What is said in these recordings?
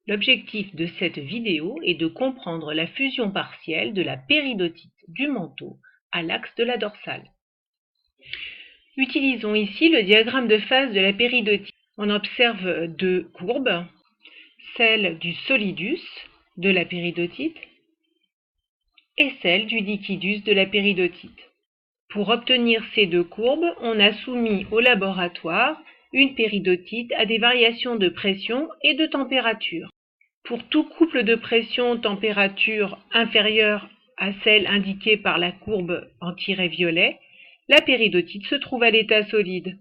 L'objectif de cette vidéo est de comprendre la fusion partielle de la péridotite du manteau à l'axe de la dorsale. Utilisons ici le diagramme de phase de la péridotite. On observe deux courbes, celle du solidus de la péridotite et celle du liquidus de la péridotite. Pour obtenir ces deux courbes, on a soumis au laboratoire une péridotite à des variations de pression et de température. Pour tout couple de pression-température inférieure à celle indiquée par la courbe en tiret violet, la péridotite se trouve à l'état solide.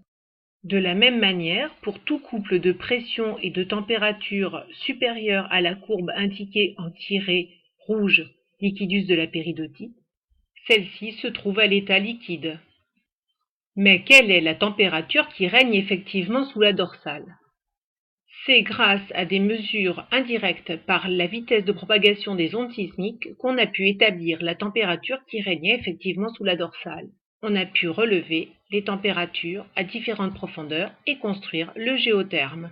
De la même manière, pour tout couple de pression et de température supérieure à la courbe indiquée en tiret rouge, liquidus de la péridotite, celle-ci se trouve à l'état liquide. Mais quelle est la température qui règne effectivement sous la dorsale? C'est grâce à des mesures indirectes par la vitesse de propagation des ondes sismiques qu'on a pu établir la température qui régnait effectivement sous la dorsale. On a pu relever les températures à différentes profondeurs et construire le géotherme.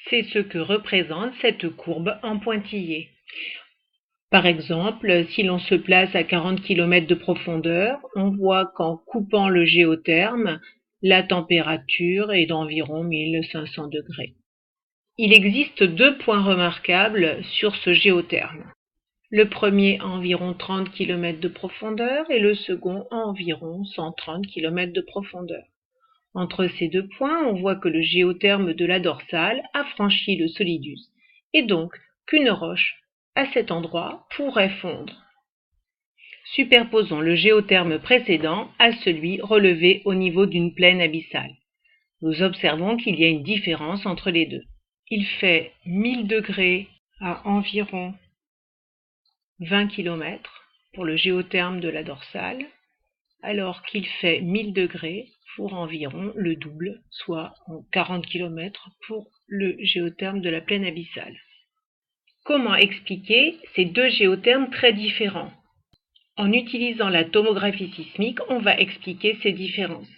C'est ce que représente cette courbe en pointillé. Par exemple, si l'on se place à 40 km de profondeur, on voit qu'en coupant le géotherme, la température est d'environ 1500 degrés. Il existe deux points remarquables sur ce géotherme. Le premier à environ 30 km de profondeur et le second à environ 130 km de profondeur. Entre ces deux points, on voit que le géotherme de la dorsale a franchi le solidus et donc qu'une roche à cet endroit pourrait fondre. Superposons le géotherme précédent à celui relevé au niveau d'une plaine abyssale. Nous observons qu'il y a une différence entre les deux. Il fait 1000 degrés à environ 20 km pour le géotherme de la dorsale, alors qu'il fait 1000 degrés pour environ le double, soit en 40 km pour le géotherme de la plaine abyssale. Comment expliquer ces deux géothermes très différents? En utilisant la tomographie sismique, on va expliquer ces différences.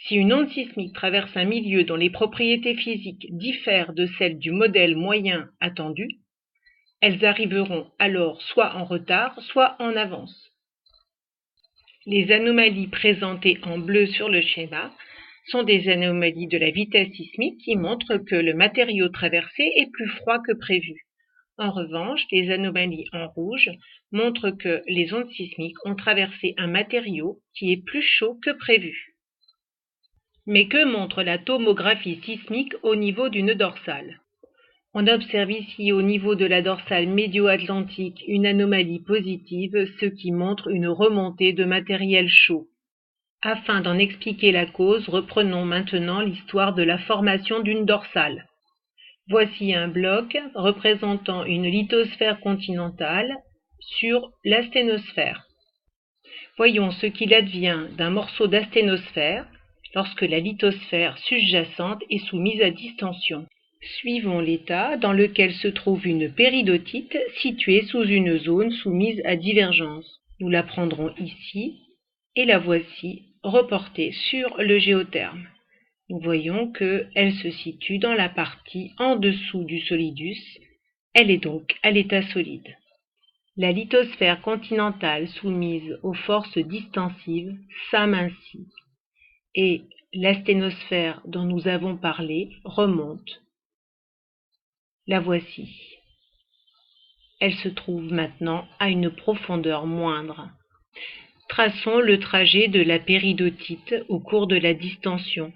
Si une onde sismique traverse un milieu dont les propriétés physiques diffèrent de celles du modèle moyen attendu, elles arriveront alors soit en retard, soit en avance. Les anomalies présentées en bleu sur le schéma sont des anomalies de la vitesse sismique qui montrent que le matériau traversé est plus froid que prévu. En revanche, les anomalies en rouge montrent que les ondes sismiques ont traversé un matériau qui est plus chaud que prévu. Mais que montre la tomographie sismique au niveau d'une dorsale? On observe ici au niveau de la dorsale médio-atlantique une anomalie positive, ce qui montre une remontée de matériel chaud. Afin d'en expliquer la cause, reprenons maintenant l'histoire de la formation d'une dorsale. Voici un bloc représentant une lithosphère continentale sur l'asténosphère. Voyons ce qu'il advient d'un morceau d'asténosphère lorsque la lithosphère sous-jacente est soumise à distension. Suivons l'état dans lequel se trouve une péridotite située sous une zone soumise à divergence. Nous la prendrons ici et la voici reportée sur le géotherme. Nous voyons qu'elle se situe dans la partie en dessous du solidus. Elle est donc à l'état solide. La lithosphère continentale soumise aux forces distensives s'amincit et l'asténosphère dont nous avons parlé remonte. La voici. Elle se trouve maintenant à une profondeur moindre. Traçons le trajet de la péridotite au cours de la distension.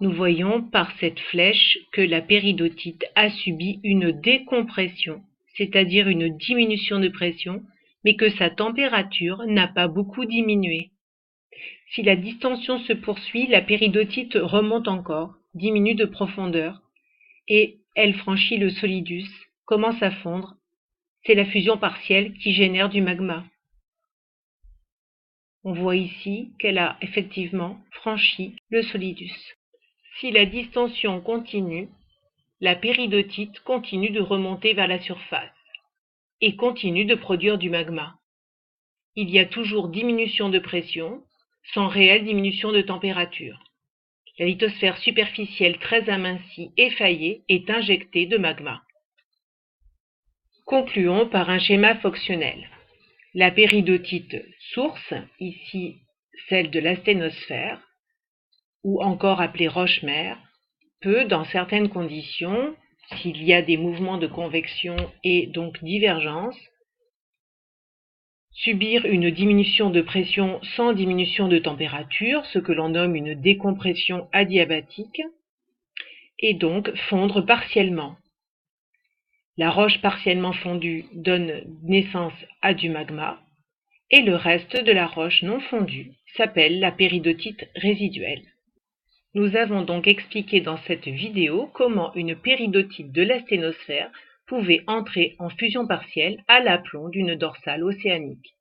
Nous voyons par cette flèche que la péridotite a subi une décompression, c'est-à-dire une diminution de pression, mais que sa température n'a pas beaucoup diminué. Si la distension se poursuit, la péridotite remonte encore, diminue de profondeur, et elle franchit le solidus, commence à fondre. C'est la fusion partielle qui génère du magma. On voit ici qu'elle a effectivement franchi le solidus. Si la distension continue, la péridotite continue de remonter vers la surface et continue de produire du magma. Il y a toujours diminution de pression, sans réelle diminution de température. La lithosphère superficielle très amincie et faillée est injectée de magma. Concluons par un schéma fonctionnel. La péridotite source, ici celle de l'asténosphère, ou encore appelée roche-mère, peut, dans certaines conditions, s'il y a des mouvements de convection et donc divergence, subir une diminution de pression sans diminution de température, ce que l'on nomme une décompression adiabatique, et donc fondre partiellement. La roche partiellement fondue donne naissance à du magma, et le reste de la roche non fondue s'appelle la péridotite résiduelle. Nous avons donc expliqué dans cette vidéo comment une péridotite de l'asténosphère pouvait entrer en fusion partielle à l'aplomb d'une dorsale océanique.